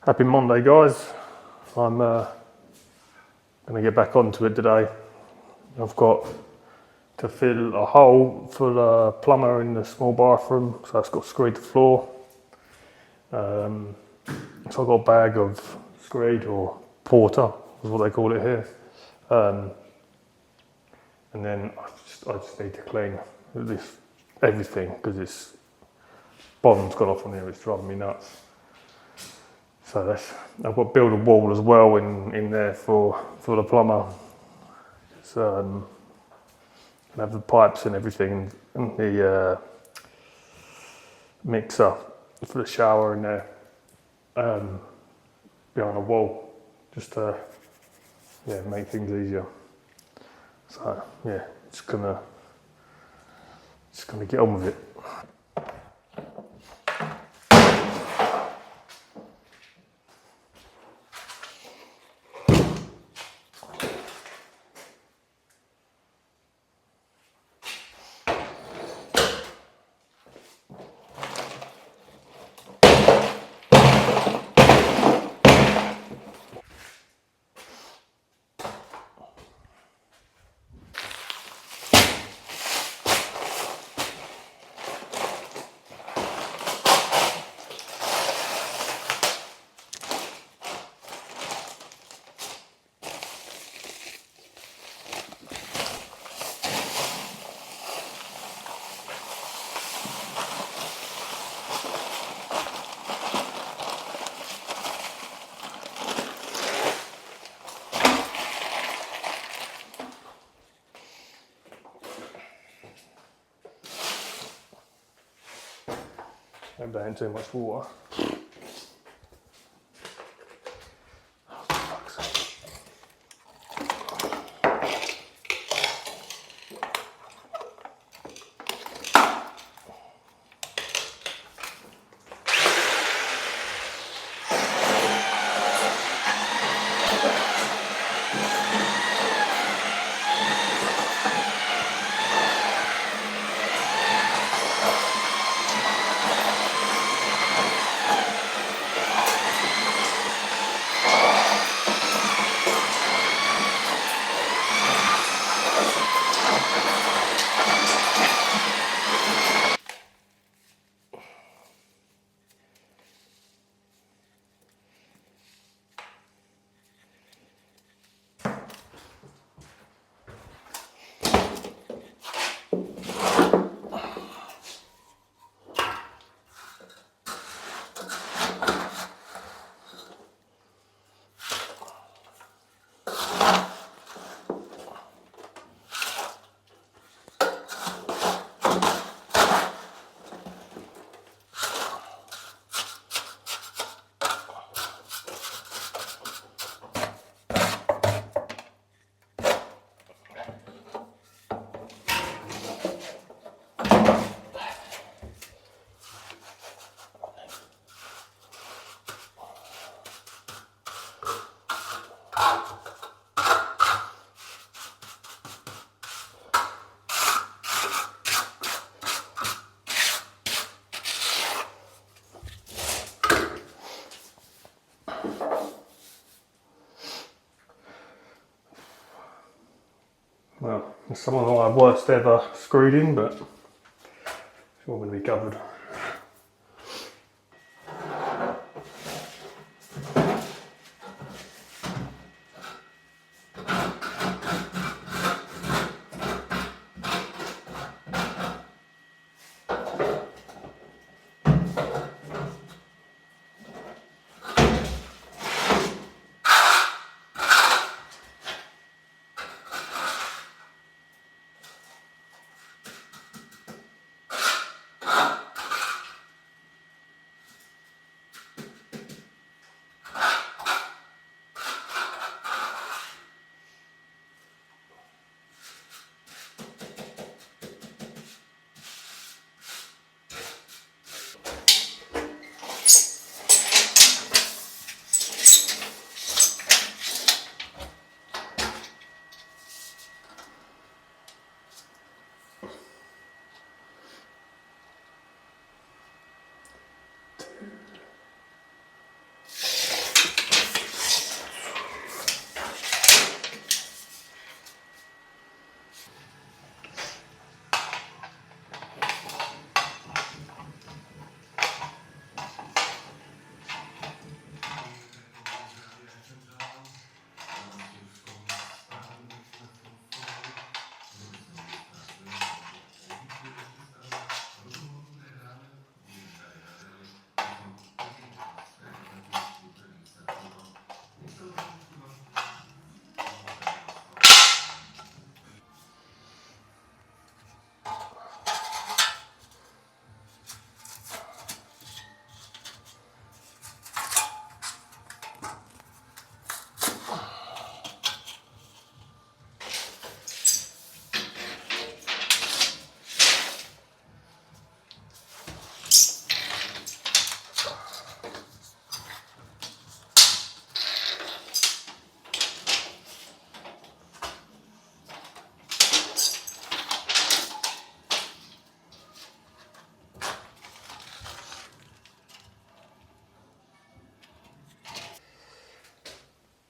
Happy Monday, guys. I'm going to get back onto it today. I've got to fill a hole for the plumber in the small bathroom, so it's got screed the floor. So I've got a bag of screed, or porter is what they call it here. And then I just need to clean everything, because it's bottom's gone off on here, it's driving me nuts. So I've got to build a wall as well in there for the plumber. So have the pipes and everything, and the mixer for the shower in there behind a wall, just to make things easier. So just gonna get on with it. Maybe that ain't too much water. Well, it's some of my worst ever screwed in, but it's all going to be covered.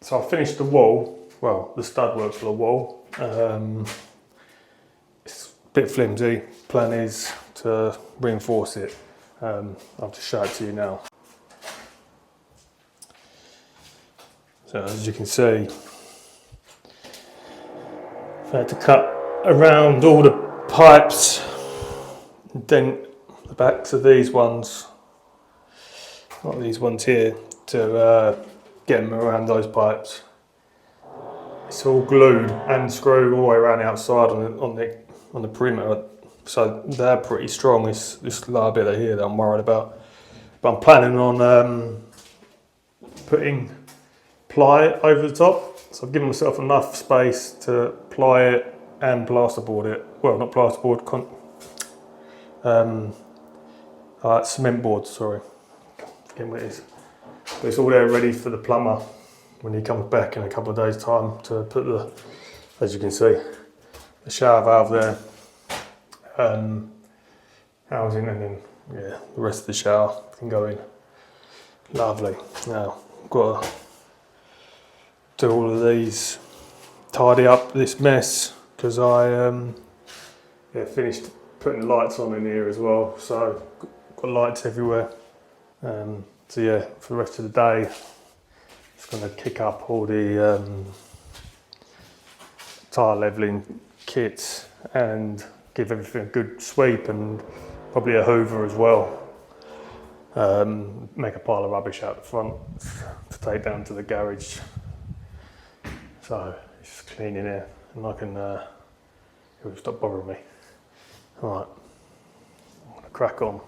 So I finished the wall, well, the stud work for the wall. It's a bit flimsy. Plan is to reinforce it. I'll just show it to you now. So as you can see, I've had to cut around all the pipes, dent the backs of these ones, not these ones here, to get them around those pipes. It's all glued and screwed all the way around the outside on the perimeter, so they're pretty strong. It's this little bit here that I'm worried about. But I'm planning on putting ply over the top, so I've given myself enough space to ply it and plasterboard it. Well, not plasterboard, cement board. Sorry, forget what it is. But it's all there ready for the plumber when he comes back in a couple of days' time to put the, as you can see, the shower valve there, housing, and then yeah, the rest of the shower can go in. Lovely. Now I've got to do all of these, tidy up this mess, because I finished putting lights on in here as well, so got lights everywhere. So yeah, for the rest of the day, just going to kick up all the tile levelling kits and give everything a good sweep, and probably a hoover as well. Make a pile of rubbish out the front to take down to the garage. So it's just clean in here, and I can it will stop bothering me. All right, I'm going to crack on.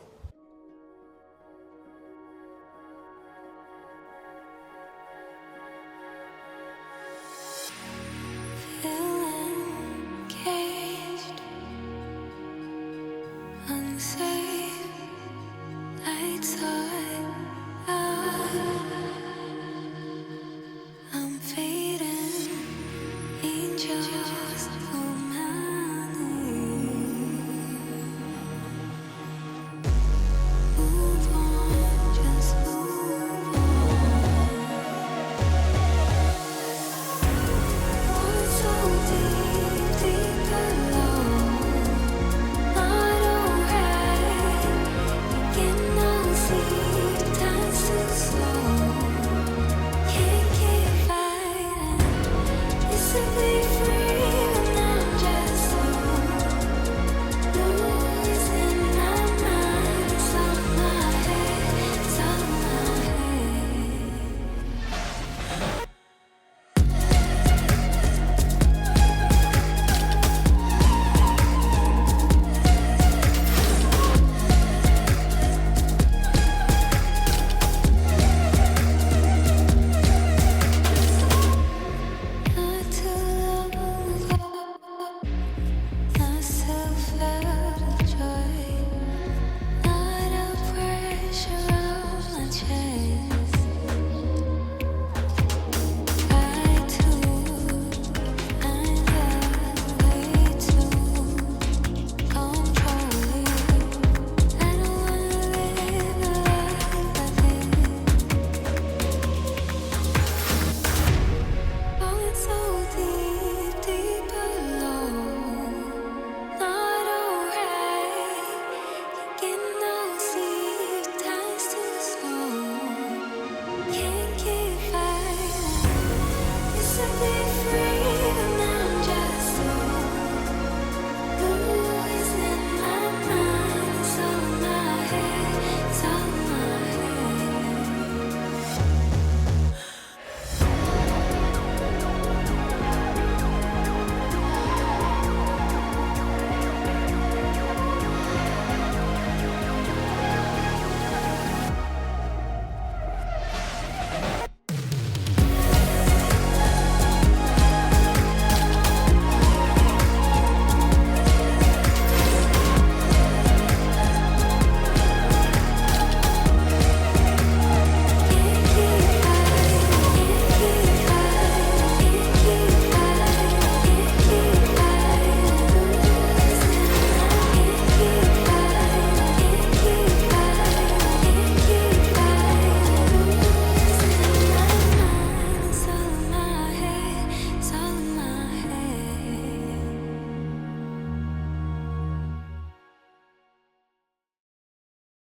Free.